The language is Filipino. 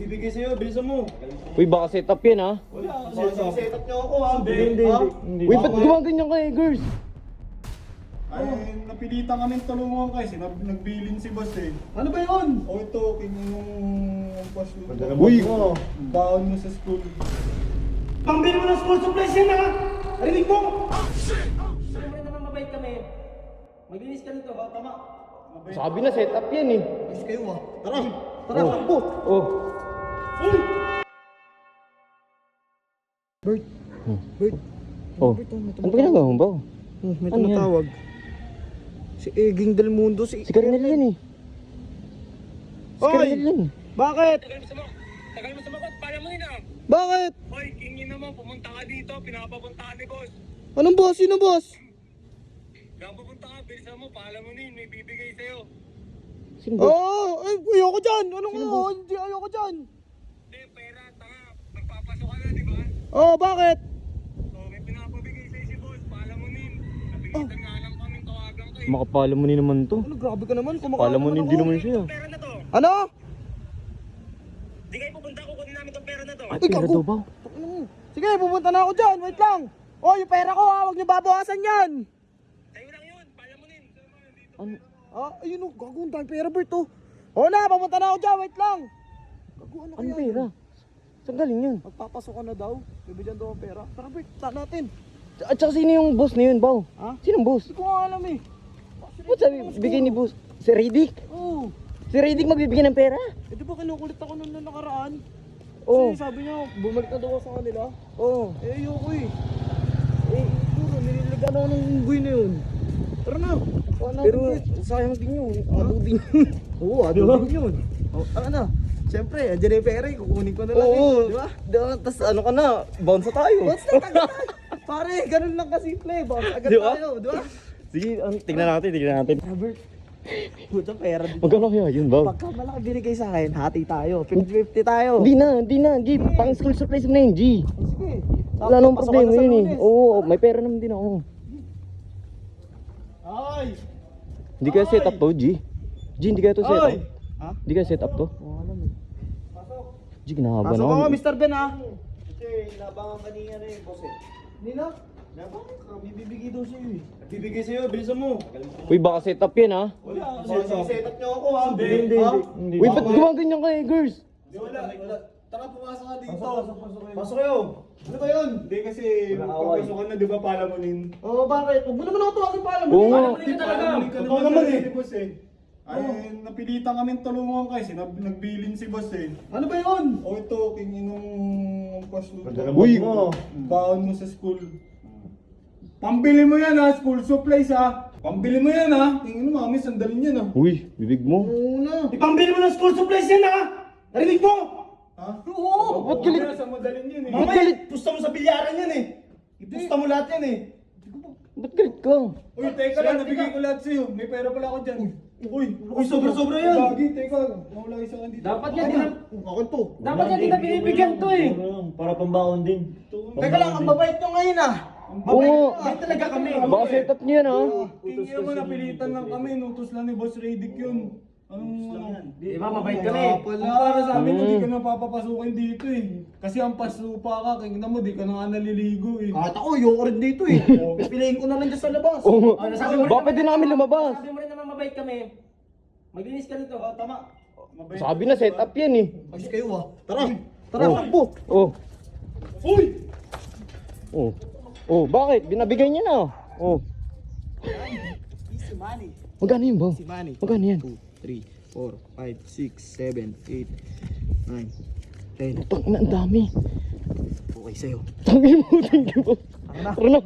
Bibigay sa'yo, bilisan mo. Uy, baka setup yan ha. Wala, set up niyo ako ha. Hindi. Uy, ba't gumaganyan ka eh, girls? Ay, napilitan kami tulungan kasi nagbilin si boss eh. Ano ba yun? O ito, yung pass mo. Uy! Baon mo sa school. Pambili mo ng school supplies yan ha! Narinig mo? Siyempre naman mabait kami. Maglinis ka nito. Tama. Sabi na setup yan eh. Ayos kayo ha. Tara! Tara! Oh. Takbo! Oh. Uy! Bert. Bert. Oh. Ano ba ginagawa mo ba? May Ano yan? tumatawag. Si Eging Del Mundo. Si Kernel yan eh. Si Kernel yan. Bakit? Tagal mo sumagot, para mo yun ah. Bakit? Hoy, kingin naman, pumunta ka dito, pinapapunta ka ni boss. Anong boss? Sino boss? Kaya pupunta ka, bilisan mo, paalam mo nin, may bibigay sa'yo. Sino ba? Ay, ayoko dyan. Anong hindi, ayoko dyan. Hindi, pera, tanga, nagpapasok ka na, di ba? Bakit? So, may pinapabigay sa'yo si boss, paalam mo nin. Napilitan nga lang kaming tawagan kayo. Makapala mo ni naman to. Ano, grabe ka naman. Pala mo hindi naman siya. Pera na to. Ano? Di kayo pupunta, kukunin namin tong pera na to. Ay, pera daw ba? Sige, pupunta na ako dyan. Wait lang. Yung pera ko ha. Huwag niyo babawasan yan. Sa'yo lang yun, paalam mo nin. Ano? Ayun o. Gagawin tayong pera, Bert oh. Na, pupunta na ako dyan. Wait lang. Gagawin Ano pera? Saan galing yun? Magpapasok ka na daw. Bibigyan daw ang pera. Tara, Bert. Tara natin. At saka sino yung boss na yun, Bao? Ha? Sinong boss? Hindi ko nga alam eh. Ba't sabi, bigay ni boss? Si Riddick? Oo. Si Riddick magbibigay ng pera? Di ba kinukulit ako nung nakaraan? Oo. Kasi sabi niya, bumalik na daw ako sa kanila. Oo. Ayoko eh. Puro, nililigan ako ng unggoy na yun. Tara na. Pero sayang din yun. Ano din yun? Oo, din yun. Ano na? Siyempre, andyan na yung pera eh. Kukunin ko na lang Oo. eh. Di ba? Tapos ano ka na, bounce na tayo. Bounce na tayo. Pare, ganun lang kasimple. Bounce agad Di ba? tayo. Di ba? Sige, tignan natin. Robert, puta pera dito. Magkano kaya yun, Bao? Pagka malaki binigay sa akin, hati tayo. 50-50 tayo. Hindi na, G. Pang school supplies mo na yun, G. Sige. Wala namang Pasok problema ka na sa yun eh. Lunes. Oo, may pera naman din ako. Ay! Hindi kaya set up to, G. G, hindi kaya to set up. Ay! Ha? Hindi kaya set up to. Oo, alam eh. G, kinahaba Pasok na ako, ako. Mr. Ben ha. Kasi nabangan kanina na yung boss eh. Nina? Nabangan ka, bibigay daw sa'yo eh. Bibigay sa'yo, bilisan mo. Uy, baka set up yan ha. Wala, set up niyo ako ha. Hindi. Uy, ba't gumaganyan ka eh, girls? Wala. Tara, pumasok ka dito. Pasok kayo. Ano ba yun? Hindi kasi pagpasukan na, di ba, pala mo nin? Oo, bakit? Huwag mo naman ako tawagin pa alam mo. Oo nga. Totoo naman eh. Boss eh. Ay, napilitan kami tulungan kasi nagbilin si boss eh. Ano ba yun? O ito, inong pass mo. Uy! Baon mo sa school. Pambili mo yan ha, school supplies ha. Pambili mo yan ha. Tingin mo, mami, sandalin yan ha. Uy, bibig mo. Una. Ipambili mo ng school supplies yan ha! Narinig mo? Ha? Oo. Ba't galit? Sa madalin yan eh. Mamaya, pusta mo sa bilyaran yan eh. Ipusta mo lahat yan eh. Ba't galit ka? Uy, teka lang, nabigay ko lahat sa'yo. May pera pala ako dyan. Uy, sobra-sobra yan. Gagi, teka. Nawala isa ka dito. Dapat yan, di na. Akin to. Dapat yan, di na binibigyan to eh. Para pambaon din. Teka lang, ang babait nyo ngayon ah. Oo. Mabait talaga kami. Baka set up niya yan ha. Tingin naman, napilitan lang kami. Nutos lang ni Boss Radic yun. Anong Di ba, mabait kami. Ang para sa amin, hindi ka na papapasukin dito eh. Kasi ang pasupa ka, kingnan mo, di ka na nga naliligo eh. Kahit ako, ayoko rin dito eh. Pipiliin ko na lang dyan sa labas. Oo. Sabi mo rin Baka pwede namin lumabas. Sabi mo rin naman mabait kami. Maglinis ka nito. Tama. Mabait. Sabi na set up yan eh. Ayos kayo ah. Tara. Tara. Oh. Takbo. Oh. Uy! Oh. Oh, bakit? Binabigay niya na. Oh. Easy money. Magkano yun, Bao? Easy money. Magkano yan? 2, 3, 4, 5, 6, 7, 8, 9, 10. Putang ina, ang dami. Okay sa'yo. Tangin mo, thank you. Tara na.